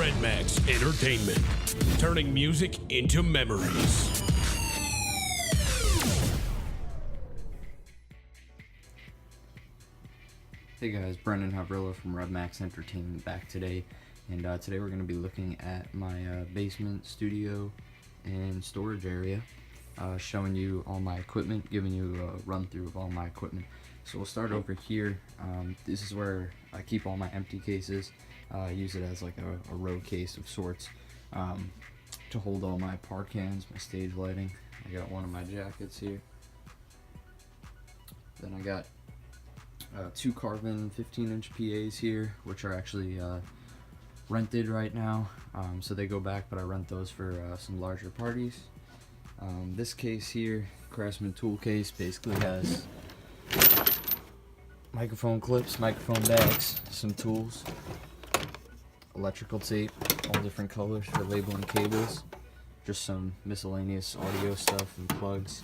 Max Entertainment, turning music into memories. Hey guys, Brendan Habrilla from Max Entertainment back today, and today we're going to be looking at my basement, studio, and storage area, showing you all my equipment, giving you a run through of all my equipment. So we'll start over here. This is where I keep all my empty cases. I use it as like a row case of sorts to hold all my par cans, my stage lighting. I got one of my jackets here. Then I got two carbon 15-inch PAs here, which are actually rented right now, so they go back, but I rent those for some larger parties. This case here, Craftsman tool case, basically has microphone clips, microphone bags, some tools, electrical tape, all different colors for labeling cables, just some miscellaneous audio stuff and plugs,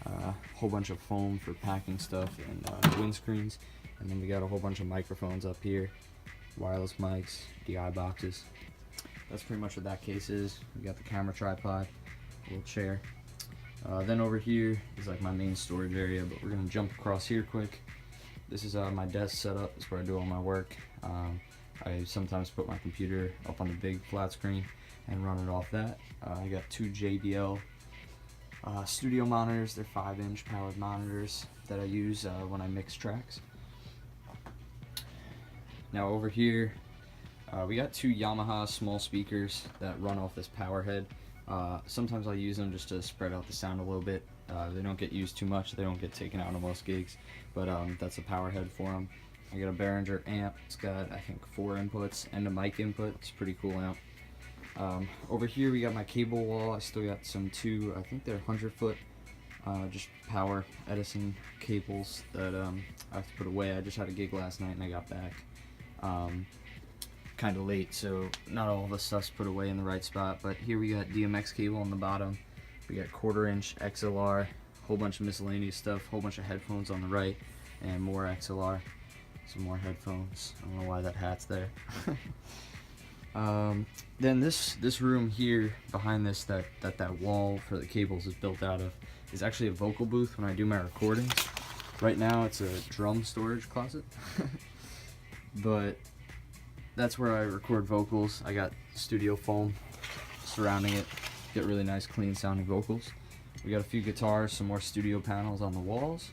a whole bunch of foam for packing stuff and windscreens, and then we got a whole bunch of microphones up here, wireless mics, DI boxes. That's pretty much what that case is. We got the camera tripod, a little chair. Then over here is like my main storage area, but we're gonna jump across here quick. This is my desk setup. It's where I do all my work. I sometimes put my computer up on the big flat screen and run it off that. I got two JBL studio monitors. They're 5-inch powered monitors that I use when I mix tracks. Now over here, we got two Yamaha small speakers that run off this power head. Sometimes I'll use them just to spread out the sound a little bit. They don't get used too much. They don't get taken out on most gigs, but that's a power head for them. I got a Behringer amp. It's got, I think, 4 inputs and a mic input. It's a pretty cool amp. Over here we got my cable wall. I still got some I think they're 100-foot just power Edison cables that I have to put away. I just had a gig last night and I got back kind of late, so not all the stuff's put away in the right spot. But here we got DMX cable on the bottom. We got 1/4-inch XLR, whole bunch of miscellaneous stuff, whole bunch of headphones on the right, and more XLR, some more headphones. I don't know why that hat's there. Then this room here behind this, that wall for the cables is built out of, is actually a vocal booth when I do my recordings. Right now it's a drum storage closet, but that's where I record vocals. I got studio foam surrounding it, get really nice clean sounding vocals. We got a few guitars, some more studio panels on the walls,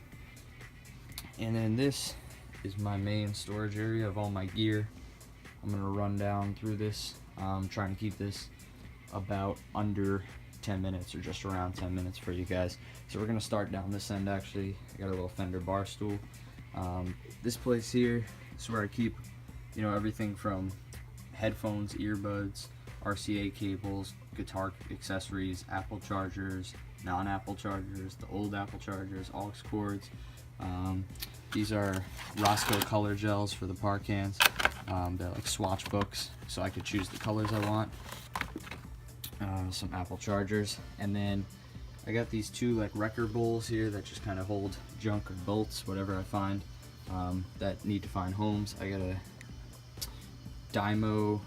and then this is my main storage area of all my gear. I'm gonna run down through this. I'm trying to keep this about under 10 minutes or just around 10 minutes for you guys. So we're gonna start down this end. Actually, I got a little Fender bar stool. This place here is where I keep, everything from headphones, earbuds, RCA cables, guitar accessories, Apple chargers, non-Apple chargers, the old Apple chargers, aux cords. These are Roscoe color gels for the par cans. They're like swatch books, so I could choose the colors I want. Some Apple chargers, and then I got these two like wrecker bowls here that just kind of hold junk or bolts, whatever I find that need to find homes. I got a Dymo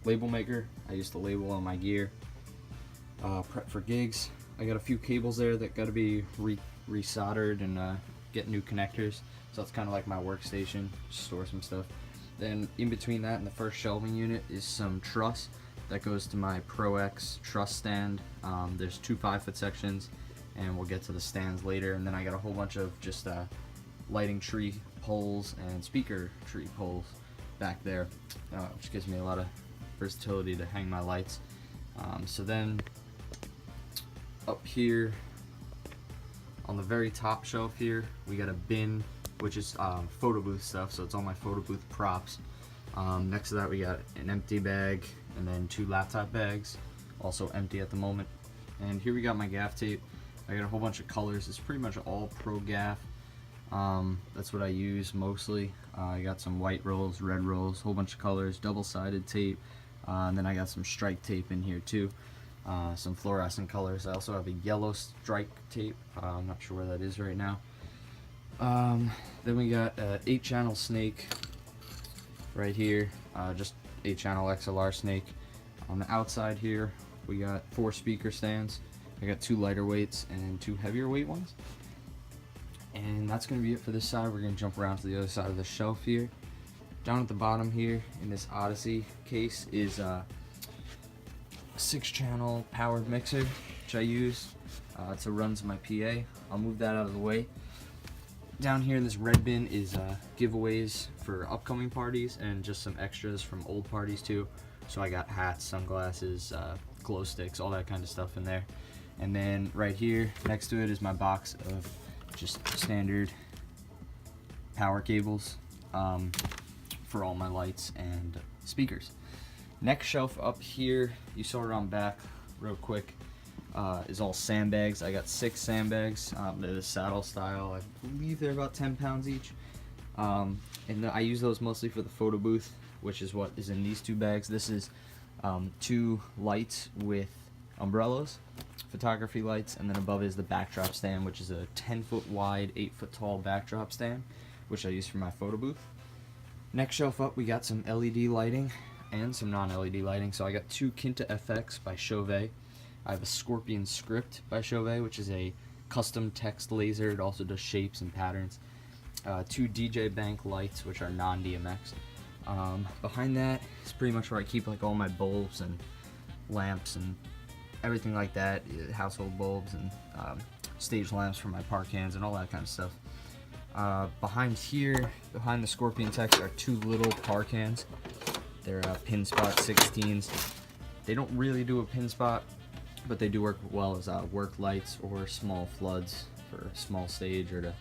label maker. I used to label on my gear. Prep for gigs. I got a few cables there that got to be resoldered and get new connectors. So that's kind of like my workstation, store some stuff. Then in between that and the first shelving unit is some truss that goes to my Pro X truss stand. There's two 5-foot sections, and we'll get to the stands later. And then I got a whole bunch of just lighting tree poles and speaker tree poles back there, which gives me a lot of versatility to hang my lights. So then up here on the very top shelf here, we got a bin, which is photo booth stuff, so it's all my photo booth props. Next to that we got an empty bag, and then 2 laptop bags, also empty at the moment. And here we got my Gaff tape. I got a whole bunch of colors. It's pretty much all Pro Gaff. That's what I use mostly. I got some white rolls, red rolls, whole bunch of colors, double-sided tape, and then I got some strike tape in here too. Some fluorescent colors. I also have a yellow strike tape. I'm not sure where that is right now. Then we got an 8-channel snake, Right here, just 8-channel XLR snake. On the outside here, we got 4 speaker stands. I got 2 lighter weights and 2 heavier weight ones. And that's going to be it for this side. We're going to jump around to the other side of the shelf here. Down at the bottom here in this Odyssey case is a 6-channel powered mixer, which I use to run to my PA. I'll move that out of the way. Down here in this red bin is giveaways for upcoming parties and just some extras from old parties too. So I got hats, sunglasses, glow sticks, all that kind of stuff in there. And then right here next to it is my box of just standard power cables for all my lights and speakers. Next shelf up here, you saw it on back real quick, is all sandbags. I got 6 sandbags. They're the saddle style. I believe they're about 10 pounds each. And I use those mostly for the photo booth, which is what is in these 2 bags. This is 2 lights with umbrellas, photography lights, and then above is the backdrop stand, which is a 10-foot wide, 8-foot tall backdrop stand, which I use for my photo booth. Next shelf up, we got some LED lighting and some non-LED lighting. So I got 2 Kinta FX by Chauvet. I have a Scorpion Script by Chauvet, which is a custom text laser. It also does shapes and patterns. 2 DJ Bank lights, which are non-DMX. Behind that is pretty much where I keep like all my bulbs and lamps and everything like that, household bulbs and stage lamps for my park cans and all that kind of stuff. Behind here, behind the Scorpion text, are 2 little par cans. They're pin spot 16s. They don't really do a pin spot, but they do work well as work lights or small floods for a small stage or to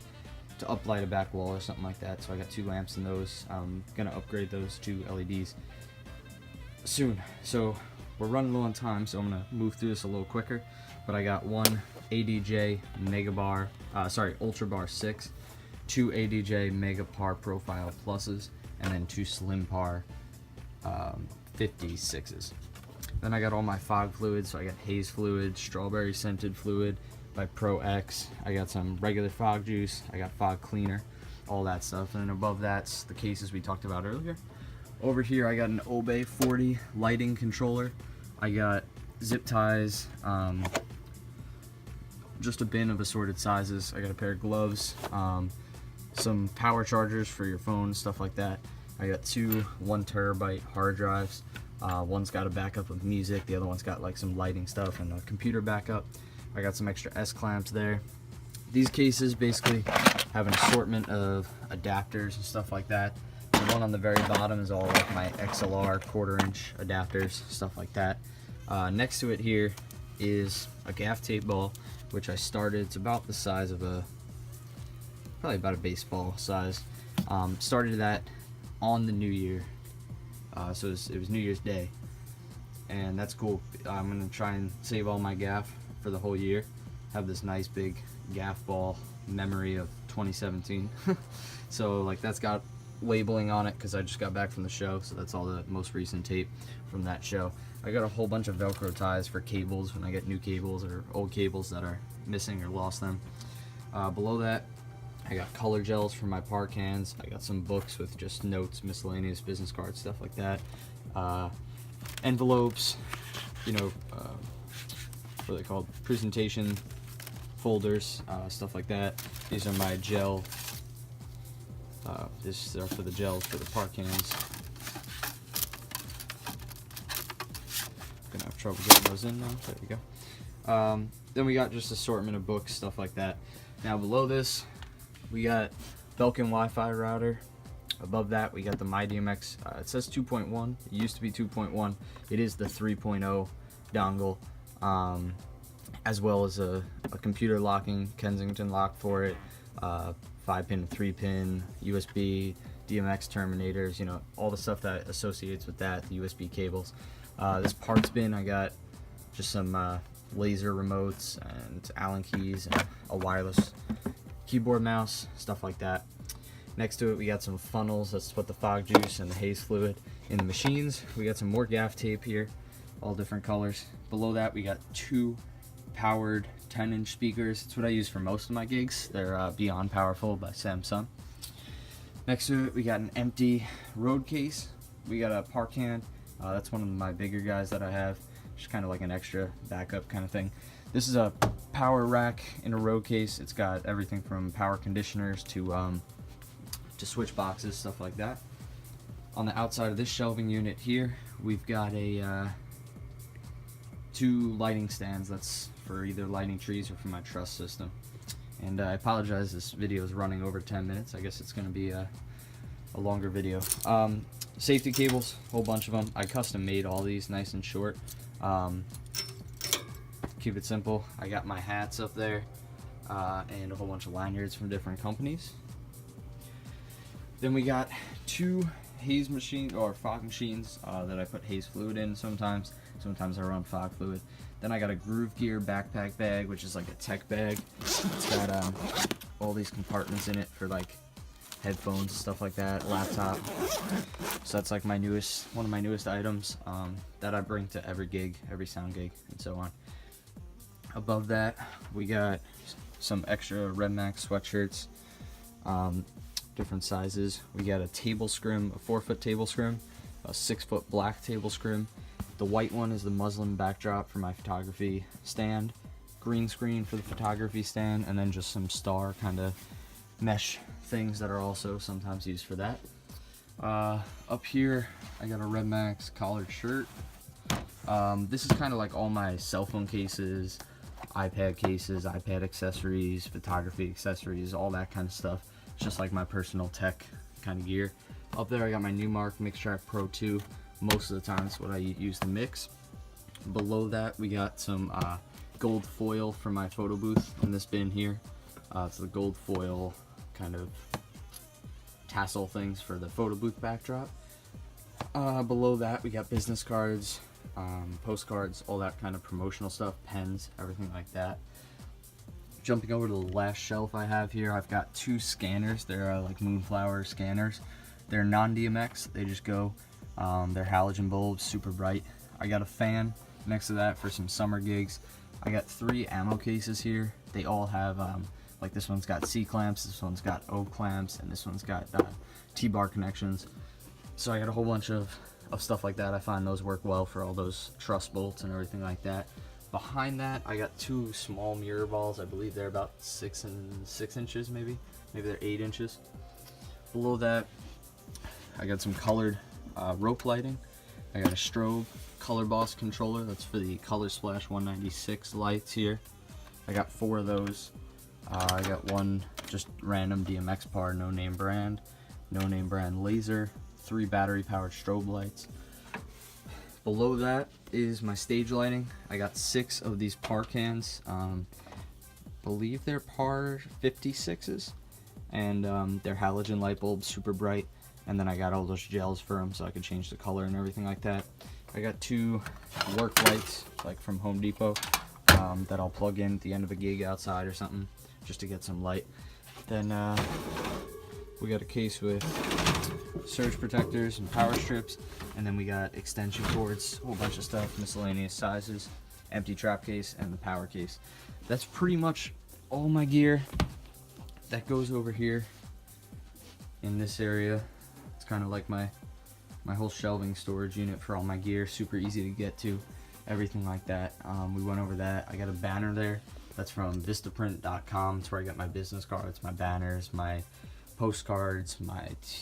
uplight a back wall or something like that. So I got 2 lamps in those. I'm gonna upgrade those to LEDs soon. So we're running low on time, so I'm gonna move through this a little quicker. But I got 1 ADJ Ultra Bar 6, 2 ADJ Mega Par Profile Pluses, and then 2 Slim Par 56s. Then I got all my fog fluids. So I got haze fluid, strawberry scented fluid by Pro X. I got some regular fog juice. I got fog cleaner, all that stuff. And then above that's the cases we talked about earlier. Over here I got an Obey 40 lighting controller. I got zip ties, just a bin of assorted sizes. I got a pair of gloves, some power chargers for your phone, stuff like that. I got 2 1 terabyte hard drives. One's got a backup of music, the other one's got like some lighting stuff and a computer backup. I got some extra S-clamps there. These cases basically have an assortment of adapters and stuff like that. The one on the very bottom is all like my XLR 1/4-inch adapters, stuff like that. Next to it here is a Gaff tape ball, which I started. It's about the size of probably about a baseball size. Started that on the new year. So it was New Year's Day, and that's cool. I'm gonna try and save all my Gaff for the whole year. Have this nice big Gaff ball memory of 2017. So like that's got labeling on it because I just got back from the show, so that's all the most recent tape from that show. I got a whole bunch of Velcro ties for cables when I get new cables or old cables that are missing or lost them. Below that, I got color gels for my par cans. I got some books with just notes, miscellaneous business cards, stuff like that. Envelopes, you know, what are they called? Presentation folders, stuff like that. These are my gel. This are for the gels for the par cans. Gonna have trouble getting those in now. There we go. Then we got just assortment of books, stuff like that. Now below this, we got Belkin Wi-Fi router. Above that, we got the MyDMX. It says 2.1. It used to be 2.1. It is the 3.0 dongle, as well as a computer locking Kensington lock for it. 5-pin, 3-pin, USB, DMX terminators. You know, all the stuff that associates with that. The USB cables. This parts bin, I got just some laser remotes and Allen keys and a wireless keyboard, mouse, stuff like that. Next to it, we got some funnels. That's what the fog juice and the haze fluid in the machines. We got some more Gaff tape here, all different colors. Below that, we got 2 powered 10-inch speakers. It's what I use for most of my gigs. They're Beyond Powerful by Samsung. Next to it, we got an empty road case. We got a park hand. That's one of my bigger guys that I have. Just kind of like an extra backup kind of thing. This is a power rack in a road case. It's got everything from power conditioners to switch boxes, stuff like that. On the outside of this shelving unit here, we've got a 2 lighting stands. That's for either lighting trees or for my truss system. And I apologize, this video is running over 10 minutes. I guess it's going to be a longer video. Safety cables, a whole bunch of them. I custom made all these nice and short. Keep it simple. I got my hats up there and a whole bunch of lanyards from different companies. Then we got 2 haze machine or fog machines that I put haze fluid in sometimes. Sometimes I run fog fluid. Then I got a Groove Gear backpack bag, which is like a tech bag. It's got all these compartments in it for like headphones, stuff like that, laptop. So that's like one of my newest items that I bring to every gig, every sound gig, and so on. Above that, we got some extra Red Max sweatshirts, different sizes. We got a table scrim, a 4-foot table scrim, a 6-foot black table scrim. The white one is the muslin backdrop for my photography stand, green screen for the photography stand, and then just some star kind of mesh things that are also sometimes used for that. Up here, I got a Red Max collared shirt. This is kind of like all my cell phone cases, iPad cases, iPad accessories, photography accessories, all that kind of stuff. It's just like my personal tech kind of gear. Up there, I got my Newmark MixTrack Pro 2. Most of the time, it's what I use to mix. Below that, we got some gold foil for my photo booth in this bin here. It's the gold foil kind of tassel things for the photo booth backdrop. Below that, we got business cards, postcards, all that kind of promotional stuff, pens, everything like that. Jumping over to the last shelf I have here, I've got 2 scanners. They're like Moonflower scanners. They're non-DMX. They just go. They're halogen bulbs, super bright. I got a fan next to that for some summer gigs. I got 3 ammo cases here. They all have, like this one's got C-clamps, this one's got O clamps, and this one's got T-bar connections. So I got a whole bunch of stuff like that. I find those work well for all those truss bolts and everything like that. Behind that, I got 2 small mirror balls. I believe they're about 6 inches, maybe they're 8 inches. Below that, I got some colored rope lighting. I got a strobe Color Boss controller. That's for the Color Splash 196 lights here. I got 4 of those. I got 1 just random DMX par, no name brand laser, 3 battery powered strobe lights. Below that is my stage lighting. I got 6 of these par cans. Believe they're par 56s, and they're halogen light bulbs, super bright. And then I got all those gels for them so I could change the color and everything like that. I got 2 work lights, like from Home Depot, that I'll plug in at the end of a gig outside or something, just to get some light. Then we got a case with surge protectors and power strips, and then we got extension cords, a whole bunch of stuff, miscellaneous sizes, empty trap case, and the power case. That's pretty much all my gear. That goes over here in this area. It's kind of like my whole shelving storage unit for all my gear. Super easy to get to, everything like that. We went over that. I got a banner there. That's from vistaprint.com. It's where I get my business cards, my banners, my postcards,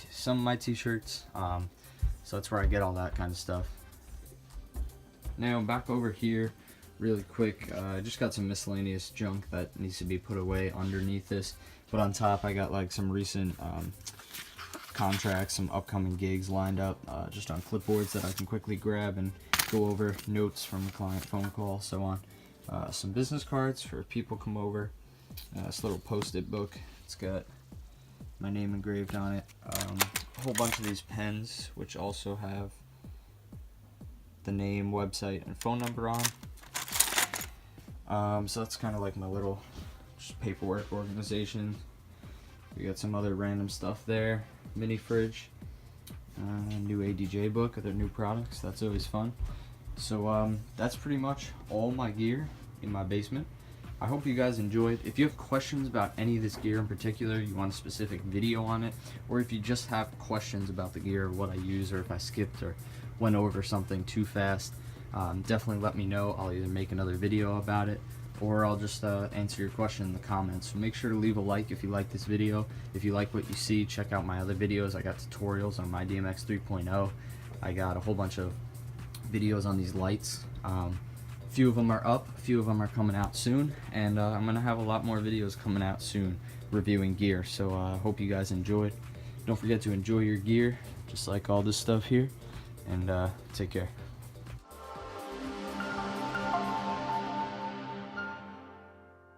some of my t-shirts. So that's where I get all that kind of stuff. Now back over here really quick, I just got some miscellaneous junk that needs to be put away underneath this, but on top I got like some recent contracts, some upcoming gigs lined up, just on clipboards that I can quickly grab and go over, notes from the client, phone call, so on. Some business cards for people come over, this little post-it book, it's got my name engraved on it, a whole bunch of these pens which also have the name, website, and phone number on. So that's kind of like my little just paperwork organization. We got some other random stuff there, mini fridge, new ADJ book, other new products, that's always fun. So that's pretty much all my gear in my basement. I hope you guys enjoyed. If you have questions about any of this gear in particular, you want a specific video on it, or if you just have questions about the gear, what I use, or if I skipped or went over something too fast, definitely let me know. I'll either make another video about it, or I'll just answer your question in the comments. So make sure to leave a like if you like this video. If you like what you see, check out my other videos. I got tutorials on my DMX 3.0. I got a whole bunch of videos on these lights. A few of them are up, a few of them are coming out soon, and I'm gonna have a lot more videos coming out soon reviewing gear. So I hope you guys enjoyed. Don't forget to enjoy your gear, just like all this stuff here, and take care.